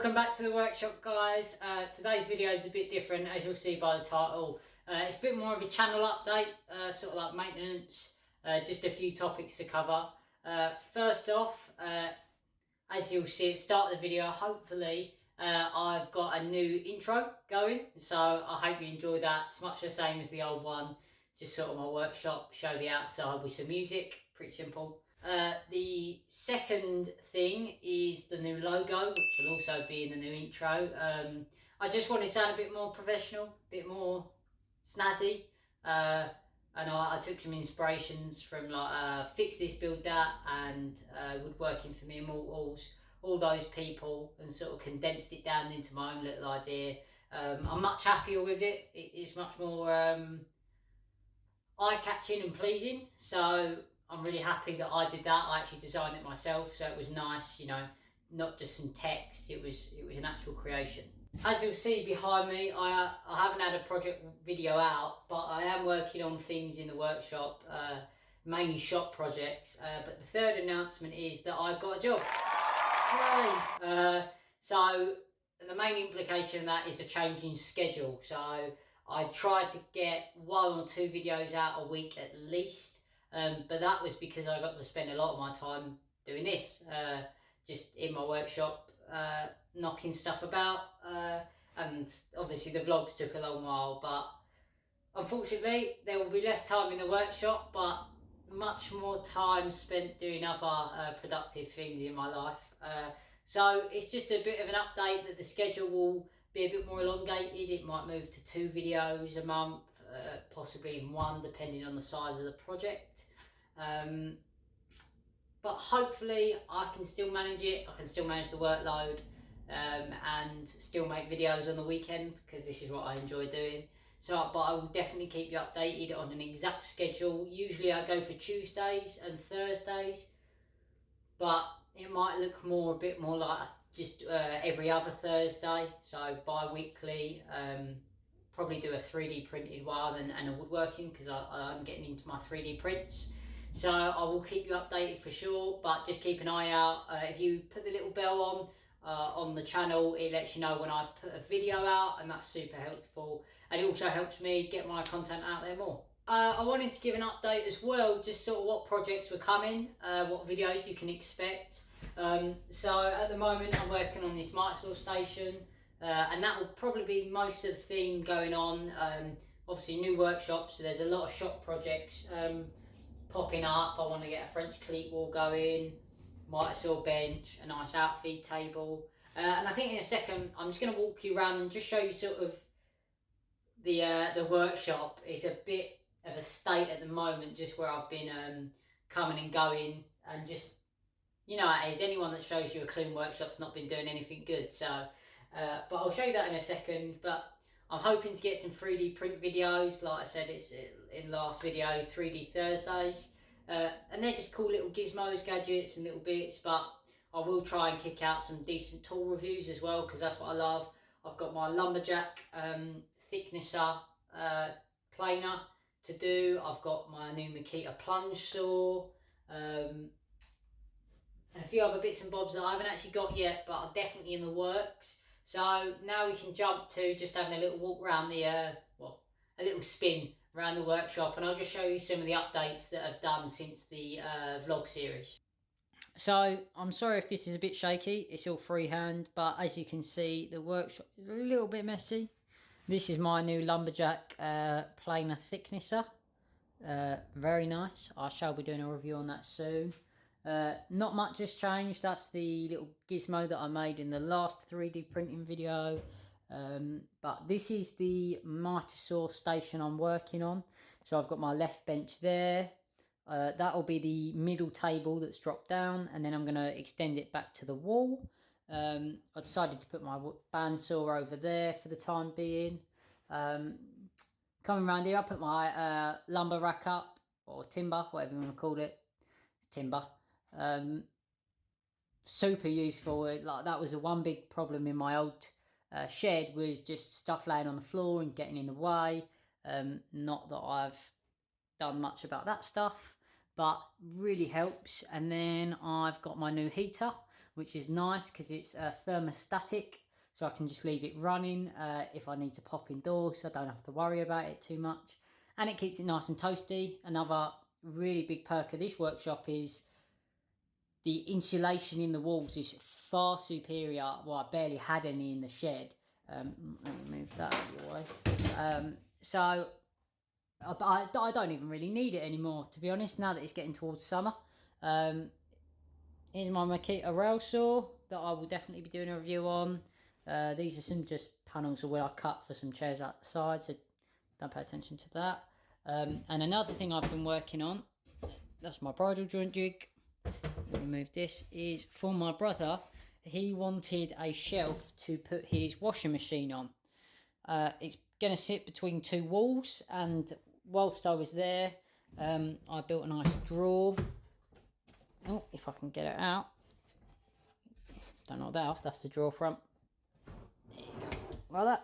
Welcome back to the workshop, guys. Today's video is a bit different, as you'll see by the title. It's a bit more of a channel update, sort of like maintenance, just a few topics to cover. First off, as you'll see at the start of the video, hopefully I've got a new intro going, so I hope you enjoy that. It's much the same as the old one, just sort of my workshop, show the outside with some music, pretty simple. The second thing is the new logo, which will also be in the new intro. I just want it to sound a bit more professional, a bit more snazzy. And I took some inspirations from like Fix This, Build That, and Woodworking for Me Immortals, all those people, and sort of condensed it down into my own little idea. I'm much happier with it. It is much more eye-catching and pleasing, so I'm really happy that I did that. I actually designed it myself, so it was nice, you know, not just some text. It was an actual creation. As you'll see behind me, I haven't had a project video out, but I am working on things in the workshop, mainly shop projects. But the third announcement is that I've got a job. Hooray! So the main implication of that is a change in schedule. So I tried to get 1 or 2 videos out a week at least, but that was because I got to spend a lot of my time doing this, just in my workshop, knocking stuff about, and obviously the vlogs took a long while, but unfortunately there will be less time in the workshop, but much more time spent doing other productive things in my life. So it's just a bit of an update that the schedule will be a bit more elongated. It might move to 2 videos a month, possibly even 1, depending on the size of the project. But hopefully I can still manage it. I can still manage the workload, and still make videos on the weekend, because this is what I enjoy doing. So, but I will definitely keep you updated on an exact schedule. Usually I go for Tuesdays and Thursdays, but it might look a bit more like just every other Thursday, so bi-weekly. Probably do a 3D printed one and a woodworking, because I'm getting into my 3D prints. So I will keep you updated for sure, but just keep an eye out. If you put the little bell on the channel, it lets you know when I put a video out, and that's super helpful. And it also helps me get my content out there more. I wanted to give an update as well, just sort of what projects were coming, what videos you can expect. So at the moment I'm working on this Microsoft station, and that will probably be most of the theme going on. Obviously new workshops, so there's a lot of shop projects popping up. I want to get a French cleat wall going, Mitre bench, a nice outfeed table, and I think in a second I'm just going to walk you around and just show you sort of the workshop. It's a bit of a state at the moment, just where I've been coming and going, and just, you know, as anyone that shows you a clean workshop's not been doing anything good. So but I'll show you that in a second. But I'm hoping to get some 3D print videos. Like I said, it's in last video, 3D Thursdays, and they're just cool little gizmos, gadgets and little bits. But I will try and kick out some decent tool reviews as well, because that's what I love. I've got my lumberjack thicknesser planer to do. I've got my new Makita plunge saw, and a few other bits and bobs that I haven't actually got yet, but are definitely in the works. So now we can jump to just having a little walk around the, a little spin around the workshop, and I'll just show you some of the updates that I've done since the vlog series. So I'm sorry if this is a bit shaky, it's all freehand, but as you can see the workshop is a little bit messy. This is my new lumberjack planer thicknesser, very nice. I shall be doing a review on that soon. Not much has changed. That's the little gizmo that I made in the last 3D printing video. But this is the Mitre saw station I'm working on. So I've got my left bench there. That will be the middle table that's dropped down, and then I'm going to extend it back to the wall. I decided to put my bandsaw over there for the time being. Coming around here, I put my lumber rack up, or timber, whatever you want to call it. Timber. Super useful. Like, that was the one big problem in my old shed, was just stuff laying on the floor and getting in the way. Not that I've done much about that stuff, but really helps. And then I've got my new heater. which is nice because it's thermostatic, so I can just leave it running if I need to pop indoors, so I don't have to worry about it too much. And it keeps it nice and toasty. Another really big perk of this workshop is the insulation in the walls is far superior. Well, I barely had any in the shed. Let me move that out of your way. So I don't even really need it anymore, to be honest, now that it's getting towards summer. Here's my Makita rail saw that I will definitely be doing a review on. These are some just panels of where I cut for some chairs outside, so don't pay attention to that. And another thing I've been working on, that's my bridle joint jig. Remove this, is for my brother. He wanted a shelf to put his washing machine on. It's going to sit between two walls, and whilst I was there, I built a nice drawer. Oh, if I can get it out. Don't know that off, that's the drawer front. There you go, like that.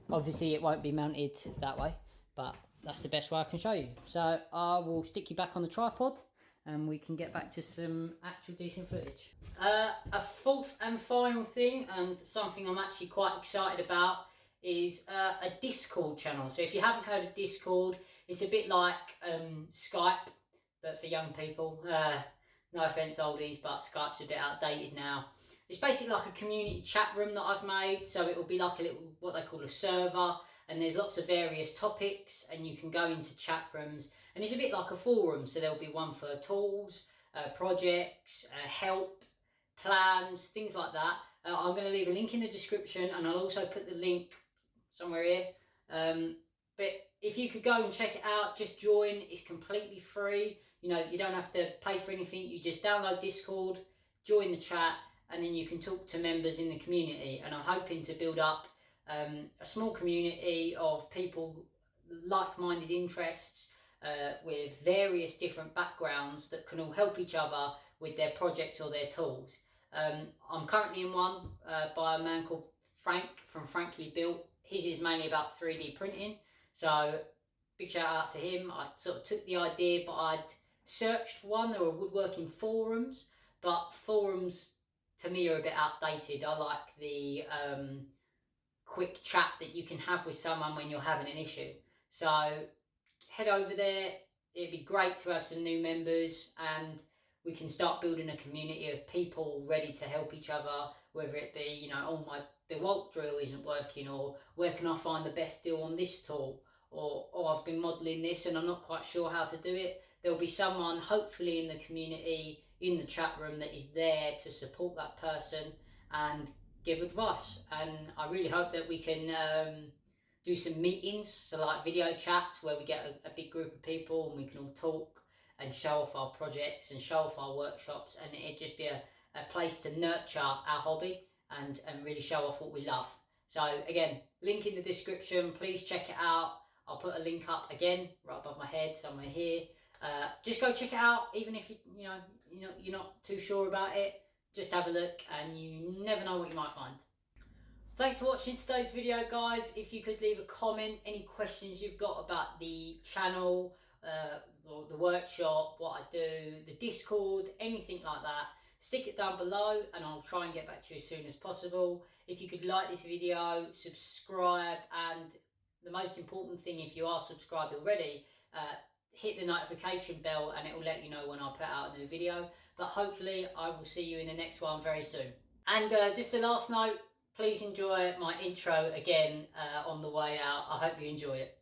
Obviously it won't be mounted that way, but that's the best way I can show you. So I will stick you back on the tripod and we can get back to some actual decent footage. A fourth and final thing, and something I'm actually quite excited about, is a Discord channel. So if you haven't heard of Discord, it's a bit like Skype, but for young people. No offence oldies, but Skype's a bit outdated now. It's basically like a community chat room that I've made, so it will be like a little, what they call a server, and there's lots of various topics, and you can go into chat rooms, and it's a bit like a forum, so there'll be one for tools, projects, help, plans, things like that. I'm going to leave a link in the description, and I'll also put the link somewhere here. But if you could go and check it out, just join. It's completely free. You know, you don't have to pay for anything. You just download Discord, join the chat, and then you can talk to members in the community. And I'm hoping to build up a small community of people, like-minded interests, with various different backgrounds that can all help each other with their projects or their tools. I'm currently in one by a man called Frank from Frankly Built. His is mainly about 3D printing, so big shout out to him. I sort of took the idea, but I'd searched for one. There were woodworking forums, but forums to me are a bit outdated. I like the quick chat that you can have with someone when you're having an issue. So head over there. It'd be great to have some new members, and we can start building a community of people ready to help each other, whether it be, you know, oh, my DeWalt drill isn't working, or where can I find the best deal on this tool, or oh, I've been modelling this and I'm not quite sure how to do it. There'll be someone, hopefully in the community, in the chat room, that is there to support that person and give advice. And I really hope that we can do some meetings, so like video chats where we get a big group of people and we can all talk and show off our projects and show off our workshops, and it'd just be a place to nurture our hobby and really show off what we love. So again, link in the description, please check it out. I'll put a link up again right above my head somewhere here. Just go check it out, even if you're not too sure about it. Just have a look, and you never know what you might find. Thanks for watching today's video, guys. If you could leave a comment, any questions you've got about the channel, or the workshop, what I do, the Discord, anything like that, stick it down below and I'll try and get back to you as soon as possible. If you could like this video, subscribe, and the most important thing, if you are subscribed already, hit the notification bell and it will let you know when I put out a new video. But hopefully I will see you in the next one very soon. And just a last note, please enjoy my intro again on the way out. I hope you enjoy it.